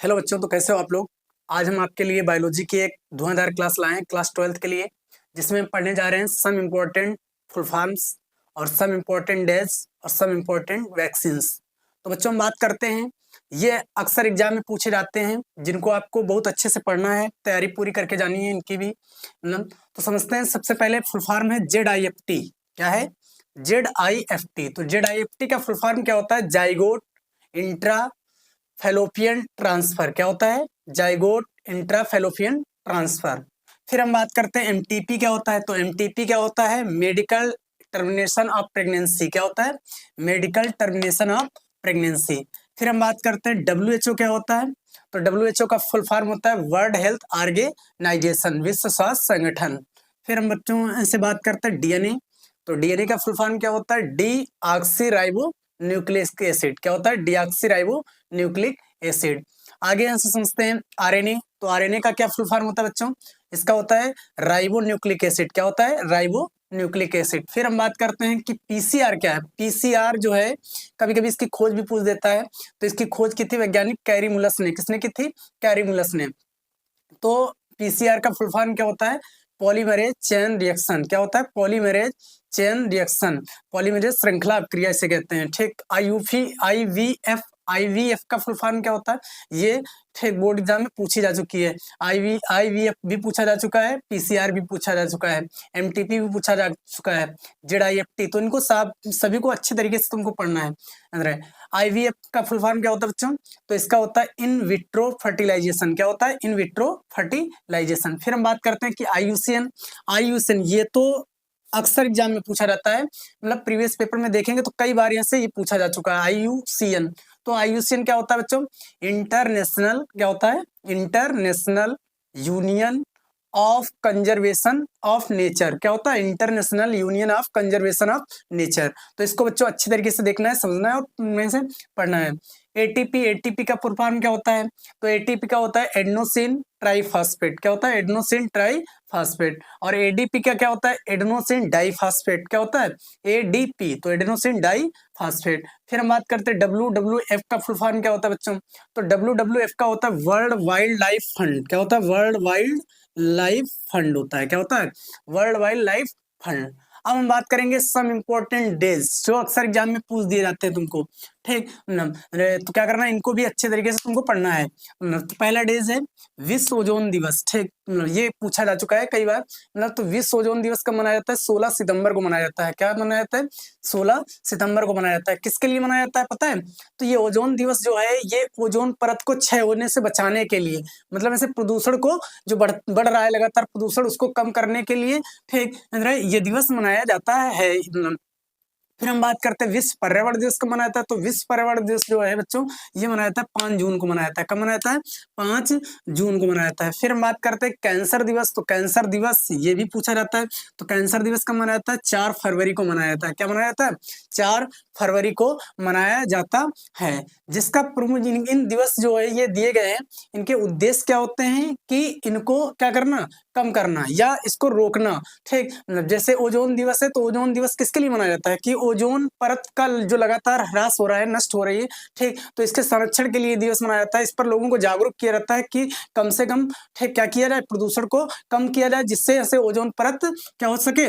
Hello बच्चों, तो कैसे हो आप लोग। आज हम आपके लिए बायोलॉजी की एक धुआंधार क्लास लाए हैं क्लास 12th के लिए, जिसमें हम पढ़ने जा रहे हैं सम इम्पोर्टेंट फुल फॉर्म्स और सम इम्पोर्टेंट डेज और सम इम्पोर्टेंट वैक्सीन्स। तो बच्चों हम बात करते हैं, ये अक्सर एग्जाम में पूछे जाते हैं, जिनको आपको बहुत अच्छे से पढ़ना है, तैयारी पूरी करके जानी है इनकी भी ना। तो समझते हैं, सबसे पहले फुल फॉर्म है ZIFT। क्या है ZIFT? तो ZIFT का फुल फॉर्म क्या होता है? Zygote intra fallopian transfer. क्या होता है? Zygote intrafallopian transfer. फिर हम बात करते हैं एमटीपी क्या होता है। तो एमटीपी क्या होता है? Medical termination of pregnancy. क्या होता है? Medical termination of pregnancy. फिर हम बात करते हैं WHO क्या होता है। तो WHO का फुल फॉर्म होता है वर्ल्ड हेल्थ ऑर्गेनाइजेशन, विश्व स्वास्थ्य संगठन। फिर हम बच्चों से बात करते हैं DNA। तो DNA का फुल फॉर्म क्या होता है? Deoxyribo nucleic acid. क्या होता है? Deoxyribo nucleic acid. आगे यहाँ से समझते हैं RNA। तो RNA का क्या फुल फॉर्म होता है बच्चों? इसका होता है राइबो न्यूक्लिक एसिड। क्या होता है? Ribo nucleic acid. फिर हम बात करते हैं कि PCR क्या है। PCR जो है, कभी कभी इसकी खोज भी पूछ देता है। तो इसकी खोज की थी वैज्ञानिक कैरीमुलस ने। किसने की थी? कैरीमुलस ने। तो PCR का फुल फॉर्म क्या होता है? Polymerase chain reaction. क्या होता है? पॉलीमरेज चेन रिएक्शन, पॉलीमरेज श्रृंखला अभिक्रिया इसे कहते हैं। ठीक। आईवीएफ का फुल फॉर्म क्या होता है? ये ठीक बोर्ड एग्जाम में पूछी जा चुकी है। आईवीएफ भी पूछा जा चुका है, PCR भी पूछा जा चुका है, MTP भी पूछा जा चुका है, ZIFT। तो इनको सभी को अच्छे तरीके से तुमको पढ़ना है। IVF का फुल फॉर्म क्या होता है बच्चों? तो इसका होता है इन विट्रो फर्टिलाइजेशन। क्या होता है? In vitro fertilisation. फिर हम बात करते हैं कि IUCN ये तो अक्सर एग्जाम में पूछा जाता है, मतलब प्रीवियस पेपर में देखेंगे तो कई बार यहाँ से ये पूछा जा चुका है IUCN। तो IUCN क्या होता है बच्चों? इंटरनेशनल क्या होता है? International union of conservation of nature. क्या होता है? International union of conservation of nature. तो इसको बच्चों अच्छे तरीके से देखना है, समझना है और में से पढ़ना है। एटीपी का फुल फॉर्म क्या होता है? तो एटीपी का होता है एडेनोसिन ट्राइफॉस्फेट। क्या होता है? Adenosine triphosphate. और एडीपी का क्या होता है? Adenosine diphosphate. क्या होता है? एडीपी, तो एडेनोसिन डाइफॉस्फेट। फिर हम बात करते हैं WWF का फुल फॉर्म क्या होता है बच्चों? तो WWF का होता है वर्ल्ड वाइल्ड लाइफ फंड। क्या होता है? वर्ल्ड वाइल्ड लाइफ फंड होता है। क्या होता है? World wild life fund. अब हम बात करेंगे सम इम्पोर्टेंट डेज, जो अक्सर एग्जाम में पूछ दिए जाते हैं तुमको। ठीक। तो क्या करना है, इनको भी अच्छे तरीके से तुमको पढ़ना है। तो पहला डेज है विश्व ओजोन दिवस। ठीक। ये पूछा जा चुका है कई बार। तो विश्व ओजोन दिवस कब मनाया जाता है? 16 सितंबर को मनाया जाता है। क्या मनाया जाता है? 16 सितंबर को मनाया जाता है। किसके लिए मनाया जाता है पता है? तो ये ओजोन दिवस जो है, ये ओजोन परत को क्षय होने से बचाने के लिए, मतलब ऐसे प्रदूषण को जो बढ़ रहा है लगातार प्रदूषण, उसको कम करने के लिए ठीक ये दिवस मनाया जाता है। फिर हम बात करते हैं विश्व पर्यावरण दिवस कब मनाया जाता है। तो विश्व पर्यावरण दिवस जो है बच्चों, ये मनाया जाता है 5 जून को मनाया जाता है। कब मनाया जाता है? 5 जून को मनाया जाता है। फिर हम बात करते हैं कैंसर दिवस। तो कैंसर दिवस ये भी पूछा जाता है। तो कैंसर दिवस कब मनाया जाता है? 4 फरवरी को मनाया जाता है। क्या मनाया जाता है? 4 फरवरी को मनाया जाता है। जिसका प्रमुख इन दिवस जो है ये दिए गए हैं, इनके उद्देश्य क्या होते हैं कि इनको क्या करना, कम करना या इसको रोकना। ठीक। जैसे ओजोन दिवस है, तो ओजोन दिवस किसके लिए मनाया जाता है कि ओजोन परत का जो लगातार ह्रास हो रहा है, नष्ट हो रही है। ठीक। तो इसके संरक्षण के लिए दिवस मनाया जाता है। इस पर लोगों को जागरूक किया जाता है कि कम से कम ठीक क्या किया जाए, प्रदूषण को कम किया जाए, जिससे ऐसे ओजोन परत क्या हो सके,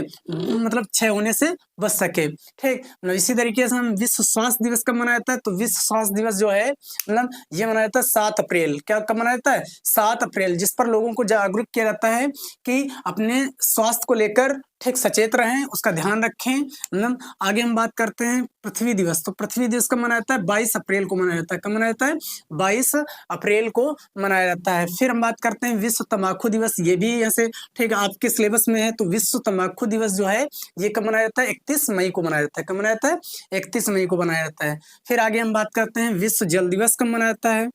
मतलब क्षय होने से बच सके। ठीक। इसी तरीके से हम विश्व स्वास्थ्य दिवस कब मनाया जाता है? तो विश्व स्वास्थ्य दिवस जो है, मतलब ये मनाया जाता है 7 अप्रैल। क्या कब मनाया जाता है? 7 अप्रैल, जिस पर लोगों को जागरूक किया जाता है कि अपने स्वास्थ्य को लेकर ठीक सचेत रहें, उसका ध्यान रखें। मतलब आगे हम बात करते हैं पृथ्वी दिवस। तो पृथ्वी दिवस कब मनाया जाता है? 22 अप्रैल को मनाया जाता है। कब मनाया जाता है? 22 अप्रैल को मनाया जाता है। फिर हम बात करते हैं विश्व तंबाकू दिवस। ये भी ऐसे ठीक आपके सिलेबस में है। तो विश्व तंबाकू दिवस जो है, ये कब मनाया जाता है? 31 मई को मनाया जाता है। कब मनाया जाता है? 31 मई को मनाया जाता है। फिर आगे हम बात करते हैं विश्व जल दिवस कब मनाया जाता है।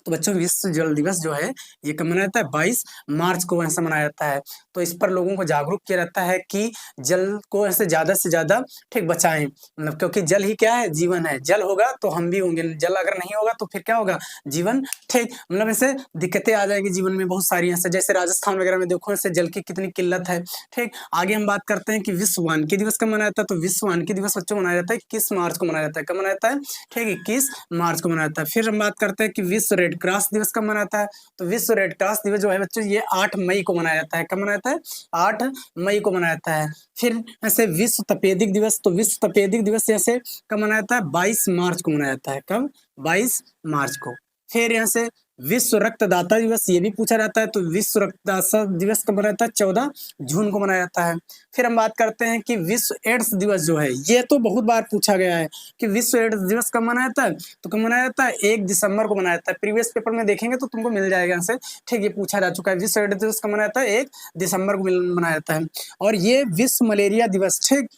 तो बच्चों विश्व जल दिवस जो है, ये कब मनाया जाता है? 22 मार्च को ऐसा मनाया जाता है। तो इस पर लोगों को जागरूक किया जाता है कि जल को ऐसे ज्यादा से ज्यादा ठीक बचाएं, मतलब क्योंकि जल ही क्या है? जीवन है। जल होगा तो हम भी होंगे, जल अगर नहीं होगा तो फिर क्या होगा? जीवन ठीक, मतलब ऐसे दिक्कतें आ जाएंगी जीवन में बहुत सारी ऐसे, जैसे राजस्थान वगैरह में देखो ऐसे जल की कितनी किल्लत है। ठीक। आगे हम बात करते हैं कि विश्व वानिकी दिवस कब मनाया जाता है। तो विश्व वानिकी दिवस बच्चों मनाया जाता है 21 मार्च को मनाया जाता है। कब मनाया जाता है? ठीक, 21 मार्च को मनाया जाता है। फिर हम बात करते हैं कि विश्व रेड रेड क्रॉस दिवस कब मनाता है? तो विश्व रेड क्रॉस दिवस जो है बच्चों ये 8 मई को मनाया जाता है। कब मनाया जाता है? 8 मई को मनाया जाता है। फिर ऐसे विश्व तपेदिक दिवस, तो विश्व तपेदिक दिवस जैसे कब मनाया जाता है? 22 मार्च को मनाया जाता है। कब? 22 मार्च को। फिर यहाँ से विश्व रक्तदाता दिवस ये भी पूछा जाता है, तो विश्व रक्तदाता दिवस कब मनाया जाता है? 14 जून को मनाया जाता है। फिर हम बात करते हैं कि विश्व एड्स दिवस जो है ये तो बहुत बार पूछा गया है कि विश्व एड्स दिवस कब मनाया जाता है? तो कब मनाया जाता है? 1 दिसंबर को मनाया जाता है। प्रीवियस पेपर में देखेंगे तो तुमको मिल जाएगा यहाँ से, ठीक, ये पूछा जा चुका है। विश्व एड्स दिवस कब मनाया जाता है? 1 दिसंबर को मनाया जाता है। और ये विश्व मलेरिया दिवस, ठीक,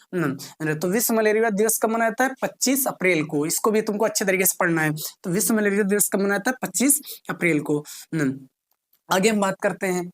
तो विश्व मलेरिया दिवस कब मनाया जाता है? 25 अप्रैल को। इसको भी तुमको अच्छे तरीके से पढ़ना है। तो विश्व मलेरिया दिवस कब मनाया जाता है? 25 अप्रैल को। आगे हम बात करते हैं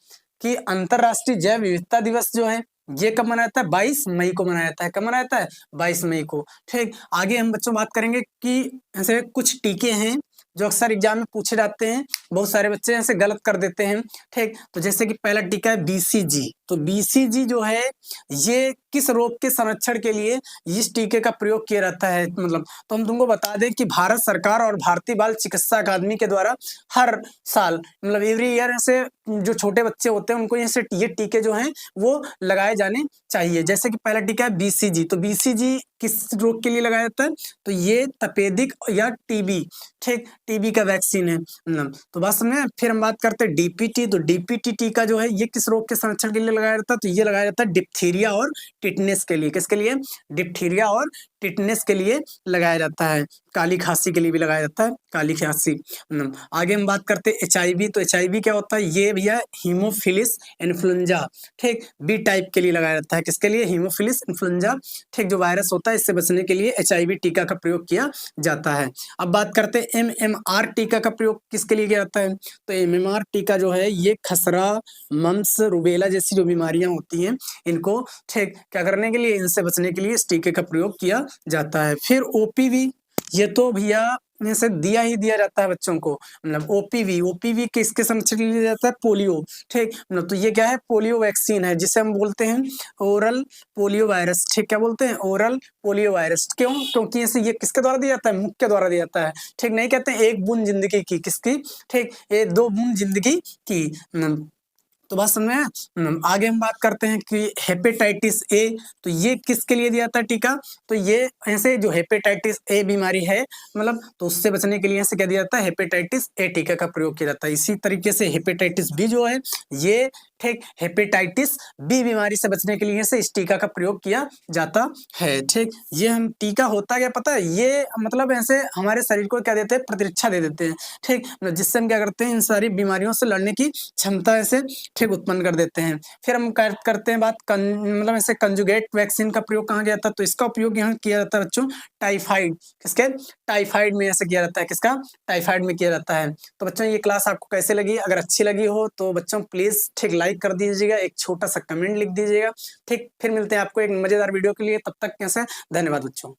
कि अंतरराष्ट्रीय जैव विविधता दिवस जो है ये कब मनाया जाता है? 22 मई को मनाया जाता है। कब मनाया जाता है? 22 मई को। ठीक, आगे हम बच्चों बात करेंगे कि ऐसे कुछ टीके हैं जो अक्सर एग्जाम में पूछे जाते हैं, बहुत सारे बच्चे ऐसे गलत कर देते हैं। ठीक, तो जैसे कि पहला टीका है बीसीजी, तो बीसीजी जो है ये किस रोग के संरक्षण के लिए इस टीके का प्रयोग किया जाता है? मतलब तो हम तुमको बता दें कि भारत सरकार और भारतीय बाल चिकित्सा अकादमी के द्वारा हर साल मतलब एवरी ईयर ऐसे जो छोटे बच्चे होते हैं उनको ये टीके जो हैं वो लगाए जाने चाहिए। जैसे कि पहला टीका है बीसीजी, तो बीसीजी किस रोग के लिए लगाया जाता है? तो ये तपेदिक या टीबी, ठीक, टीबी का वैक्सीन है। तो बस में फिर हम बात करते हैं डीपीटी, तो डीपीटी टीका जो है ये किस रोग के संरक्षण के लिए लगाया जाता है? तो ये लगाया जाता है डिप्थीरिया और टिटनेस के लिए। किसके लिए? डिप्थीरिया और टिटनेस के लिए लगाया जाता है। काली खांसी के लिए भी लगाया जाता है, काली खांसी। आगे हम बात करते हैं एचआईवी, तो एचआईवी क्या होता है? ये भैया हीमोफिलिस इन्फ्लुएंजा, ठीक, बी टाइप के लिए लगाया जाता है। किसके लिए? हीमोफिलिस इन्फ्लुएंजा, ठीक, जो वायरस होता है इससे बचने के लिए एचआईवी टीका का प्रयोग किया जाता है। अब बात करते हैं एमएमआर टीका का प्रयोग किसके लिए किया जाता है? तो एमएमआर टीका जो है ये खसरा, मम्स, रुबेला जैसी जो बीमारियां होती हैं इनको, ठीक, क्या करने के लिए? इनसे बचने के लिए इस टीके का प्रयोग किया जाता है। फिर ओपीवी, ये तो भैया में से दिया ही दिया जाता है बच्चों को, मतलब ओपीवी किसके संरक्षण के लिए दिया जाता है? पोलियो, ठीक, मतलब तो ये क्या है? पोलियो वैक्सीन है जिसे हम बोलते हैं ओरल पोलियो वायरस, ठीक, क्या बोलते हैं? Oral polio virus. क्यों? क्योंकि ऐसे ये किसके द्वारा दिया जाता है? मुख के द्वारा दिया जाता है, ठीक, नहीं कहते हैं एक बूंद जिंदगी की, किसकी? ठीक, ये 2 बूंद जिंदगी की। तो बात समझ में आया? आगे हम बात करते हैं कि हेपेटाइटिस ए, तो ये किसके लिए दिया था टीका? तो ये ऐसे जो हेपेटाइटिस ए बीमारी है मतलब तो उससे बचने के लिए ऐसे क्या दिया जाता है? हेपेटाइटिस ए टीका का प्रयोग किया जाता है। इसी तरीके से हेपेटाइटिस बी जो है ये, ठीक, हेपेटाइटिस बी बीमारी से बचने के लिए से इस टीका का प्रयोग किया जाता है। ठीक, ये हम टीका होता क्या पता है? ये मतलब ऐसे हमारे शरीर को क्या देते हैं? प्रतिरक्षा दे देते हैं, ठीक, जिससे हम क्या करते हैं? इन सारी बीमारियों से लड़ने की क्षमता ऐसे, ठीक, उत्पन्न कर देते हैं। फिर हम करते हैं बात मतलब ऐसे कंजुगेट वैक्सीन का प्रयोग कहाँ गया था? तो इसका उपयोग यहाँ किया जाता है बच्चों टाइफाइड, किसके? टाइफाइड में ऐसे किया जाता है। किसका? टाइफाइड में किया जाता है। तो बच्चों ये क्लास आपको कैसे लगी? अगर अच्छी लगी हो तो बच्चों प्लीज, ठीक, लाइक कर दीजिएगा, एक छोटा सा कमेंट लिख दीजिएगा, ठीक। फिर मिलते हैं आपको एक मजेदार वीडियो के लिए, तब तक कैसे, धन्यवाद बच्चों।